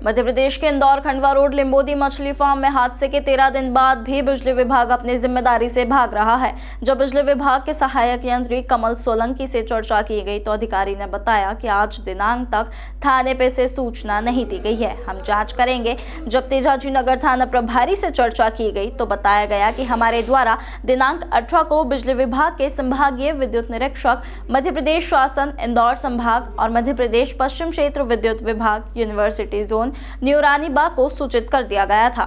मध्य प्रदेश के इंदौर खंडवा रोड लिंबोदी मछली फार्म में हादसे के 13 दिन बाद भी बिजली विभाग अपनी जिम्मेदारी से भाग रहा है। जब बिजली विभाग के सहायक यंत्री कमल सोलंकी से चर्चा की गई तो अधिकारी ने बताया कि आज दिनांक तक थाने पे से सूचना नहीं दी गई है, हम जांच करेंगे। जब तेजाजी नगर थाना प्रभारी से चर्चा की गई तो बताया गया कि हमारे द्वारा दिनांक 18 को बिजली विभाग के संभागीय विद्युत निरीक्षक, मध्य प्रदेश शासन इंदौर संभाग और मध्य प्रदेश पश्चिम क्षेत्र विद्युत विभाग यूनिवर्सिटी जोन न्यू रानीबाग को सूचित कर दिया गया था।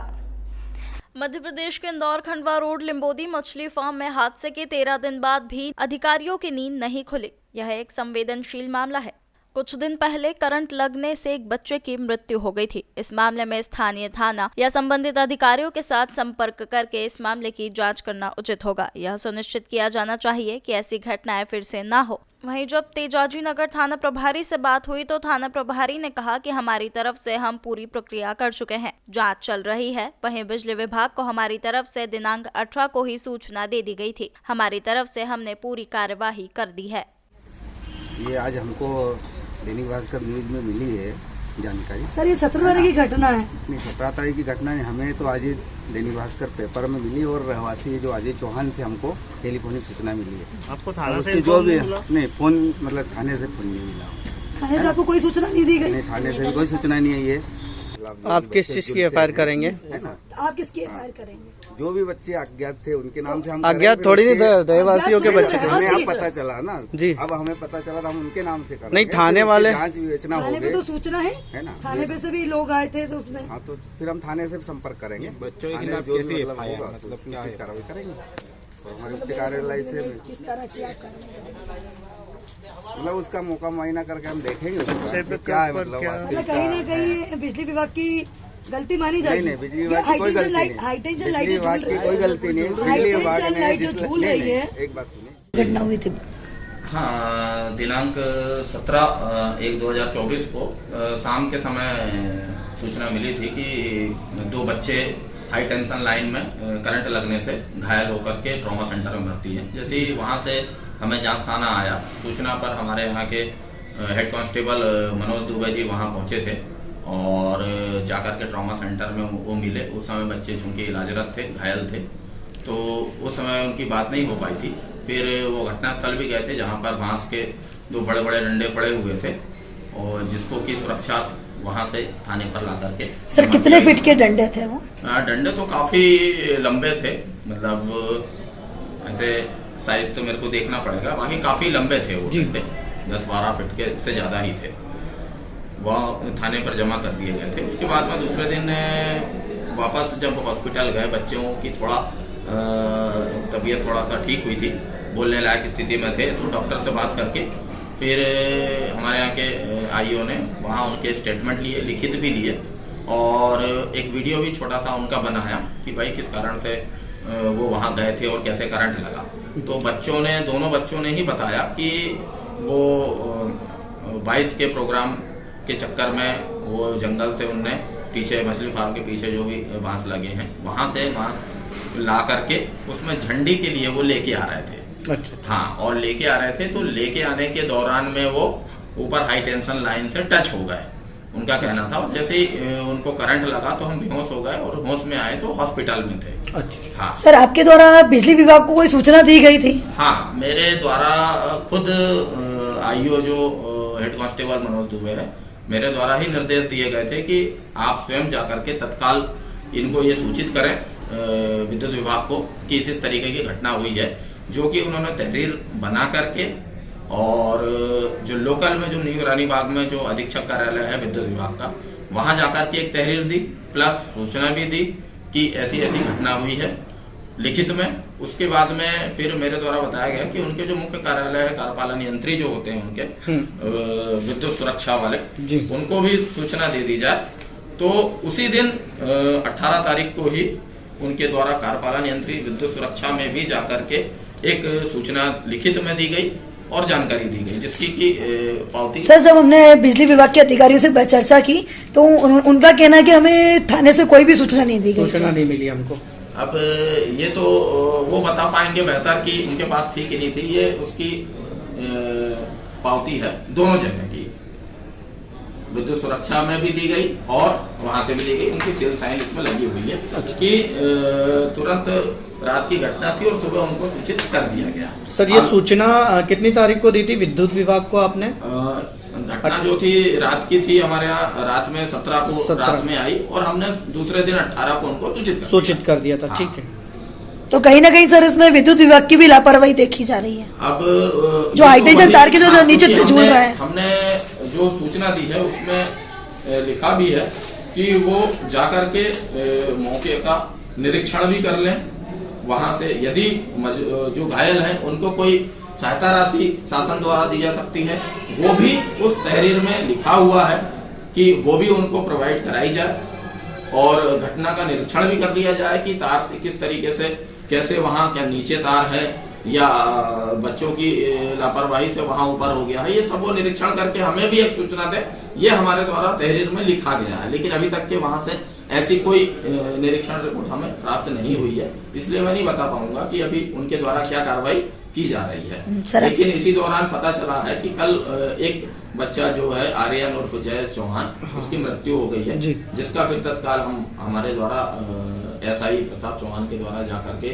मध्य प्रदेश के इंदौर खंडवा रोड लिंबोदी मछली फार्म में हादसे के 13 दिन बाद भी अधिकारियों की नींद नहीं खुली। यह एक संवेदनशील मामला है। कुछ दिन पहले करंट लगने से एक बच्चे की मृत्यु हो गई थी। इस मामले में स्थानीय थाना या संबंधित अधिकारियों के साथ संपर्क करके इस मामले की जांच करना उचित होगा। यह सुनिश्चित किया जाना चाहिए कि ऐसी घटनाएं फिर से ना हो। वहीं जब तेजाजी नगर थाना प्रभारी से बात हुई तो थाना प्रभारी ने कहा कि हमारी तरफ से हम पूरी प्रक्रिया कर चुके हैं, जांच चल रही है। वहीं बिजली विभाग को हमारी तरफ से दिनांक 18 को ही सूचना दे दी गई थी। हमारी तरफ से हमने पूरी कार्यवाही कर दी है। ये आज हमको दैनिक भास्कर न्यूज में मिली है जानकारी। सर ये 17 तारीख की घटना है। नहीं, 17 तारीख की घटना है। हमें तो आज दैनिक भास्कर पेपर में मिली और रहवासी जो अजय चौहान से हमको टेलीफोनिक सूचना मिली है। आपको थाने से जो भी नहीं फोन मतलब थाने से फोन नहीं मिला। थाने से आपको कोई सूचना नहीं दी गई? नहीं, थाने से भी कोई सूचना नहीं है। ये आप किस चीज की एफआईआर करेंगे? है ना, आप किसकी एफआईआर करेंगे? जो भी बच्चे अज्ञात थे उनके नाम से हम अज्ञात थोड़ी नहीं थे, रहवासियों के बच्चे थे। हमें अब पता चला ना जी। अब हमें पता चला था हम उनके नाम से करेंगे। नहीं, थाने वाले जांच विवेचना हो थाने पे गई तो सूचना है ना। थाने पे से भी लोग आए थे तो उसमें हाँ, तो फिर हम थाने से संपर्क करेंगे। बच्चों के थाने खिलाफ जो भी कैसी मतलब FIR होगा मतलब तो क्या है? कार्रवाई करेंगे। तो हमारे उच्च कार्यालय से किस तरह की आप करेंगे? मतलब उसका मौका मुआयना करके हम देखेंगे उसका क्या है मतलब वास्तविकता कहीं ना कहीं बिजली विभाग की गलती मानी जाएगी। नहीं, बिजली विभाग की कोई गलती नहीं। हाई टेंशन बिजली लाइट विभाग की कोई गलती नहीं है। बिजली विभाग ने लाइट जो झूल रही है, एक बात सुनिए। घटना हुई थी। हाँ, दिनांक 17/1/2024 को शाम के समय सूचना मिली थी कि 2 बच्चे हाई टेंशन लाइन में करंट लगने से घायल होकर के ट्रॉमा सेंटर में भर्ती हैं। जैसे ही वहां से हमें जांच थाना आया, सूचना पर हमारे यहाँ के हेड कांस्टेबल मनोज दुबे जी वहां पहुंचे थे और जाकर के ट्रॉमा सेंटर में वो मिले। उस समय बच्चे चूंकि इलाजरत थे, घायल थे, तो उस समय उनकी बात नहीं हो पाई थी। फिर वो घटनास्थल भी गए थे जहां पर बांस के 2 बड़े बड़े डंडे पड़े हुए थे और जिसको की सुरक्षा वहां से थाने पर ला करके। सर कितने फीट के डंडे थे वो? डंडे तो काफी लंबे थे, मतलब ऐसे साइज तो मेरे को देखना पड़ेगा, बाकी काफी लंबे थे वो डंडे, 10-12 फीट के से ज्यादा ही थे। वह थाने पर जमा कर दिए गए थे। उसके बाद में दूसरे दिन वापस जब हॉस्पिटल गए, बच्चों की थोड़ा तबीयत थोड़ा सा ठीक हुई थी, बोलने लायक स्थिति में थे, तो डॉक्टर से बात करके फिर हमारे यहाँ के आईओ ने वहाँ उनके स्टेटमेंट लिए, लिखित भी लिए और एक वीडियो भी छोटा सा उनका बनाया कि भाई किस कारण से वो वहाँ गए थे और कैसे करंट लगा। तो दोनों बच्चों ने ही बताया कि वो 22 के प्रोग्राम के चक्कर में वो जंगल से उनने पीछे मछली फार्म के पीछे जो भी बांस लगे हैं वहां से बांस ला करके उसमें झंडी के लिए वो लेके आ रहे थे। अच्छा। हाँ, और लेके आ रहे थे तो लेके आने के दौरान में वो ऊपर हाई टेंशन लाइन से टच हो गए, उनका कहना था। और जैसे ही उनको करंट लगा तो हम बेहोश हो गए और होश में आए तो हॉस्पिटल में थे। अच्छा। हाँ सर आपके द्वारा बिजली विभाग को कोई सूचना दी गई थी? हाँ, मेरे द्वारा खुद आईओ जो हेड कांस्टेबल मनोज दुबे है, मेरे द्वारा ही निर्देश दिए गए थे कि आप स्वयं जाकर के तत्काल इनको ये सूचित करें विद्युत विभाग को कि इस तरीके की घटना हुई है, जो कि उन्होंने तहरीर बना करके और जो लोकल में जो न्यू रानीबाग में जो अधीक्षक कार्यालय है विद्युत विभाग का, वहां जाकर के एक तहरीर दी प्लस सूचना भी दी कि ऐसी ऐसी घटना हुई है लिखित में। उसके बाद में फिर मेरे द्वारा बताया गया कि उनके जो मुख्य कार्यालय है, कार्यपालन यंत्री जो होते हैं उनके विद्युत सुरक्षा वाले, उनको भी सूचना दे दी जाए। तो उसी दिन 18 तारीख को ही उनके द्वारा कार्यपालन यंत्री विद्युत सुरक्षा में भी जाकर के एक सूचना लिखित में दी गई और जानकारी दी गई, जिसकी की पावती। सर जब हमने बिजली विभाग के अधिकारियों से चर्चा की तो उनका कहना है कि हमें थाने से कोई भी सूचना नहीं दी गई, सूचना नहीं मिली हमको। अब ये तो वो बता पाएंगे बेहतर कि उनके पास थी कि नहीं थी। ये उसकी पावती है दोनों जगह की। विद्युत सुरक्षा में भी दी गई और वहां से भी दी गई। उनकी सेल साइन इसमें लगी हुई है कि तुरंत रात की घटना थी और सुबह उनको सूचित कर दिया गया। सर ये सूचना कितनी तारीख को दी थी विद्युत विभाग को आपने? घटना जो थी रात की थी, हमारे यहाँ रात में 17 को रात में आई और हमने दूसरे दिन 18 को उनको सूचित कर दिया था। हाँ। ठीक है। तो कहीं ना कहीं सर इसमें विद्युत विभाग की भी लापरवाही देखी जा रही है। अब जो हाईटेंशन तार के जो नीचे झूल रहा है, हमने जो सूचना दी है उसमें लिखा भी है कि वो जाकर के मौके का निरीक्षण भी कर लें। वहां से यदि जो घायल हैं उनको कोई सहायता राशि शासन द्वारा दी जा सकती है, वो भी उस तहरीर में लिखा हुआ है कि वो भी उनको प्रोवाइड कराई जाए और घटना का निरीक्षण भी कर लिया जाए कि तार से किस तरीके से कैसे वहां क्या नीचे तार है या बच्चों की लापरवाही से वहां ऊपर हो गया है, ये सब वो निरीक्षण करके हमें भी एक सूचना दे। ये हमारे द्वारा तहरीर में लिखा गया है, लेकिन अभी तक के वहां से ऐसी कोई निरीक्षण रिपोर्ट हमें प्राप्त नहीं हुई है, इसलिए मैं नहीं बता पाऊंगा कि अभी उनके द्वारा क्या कार्रवाई की जा रही है। लेकिन इसी दौरान पता चला है कि कल एक बच्चा जो है आर्यन और जय चौहान, उसकी मृत्यु हो गई है, जिसका फिर तत्काल हमारे द्वारा SI प्रताप चौहान के द्वारा जाकर के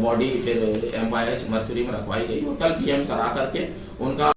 बॉडी फिर MYH मर्चुरी में रखवाई गई और कल PM करा करके उनका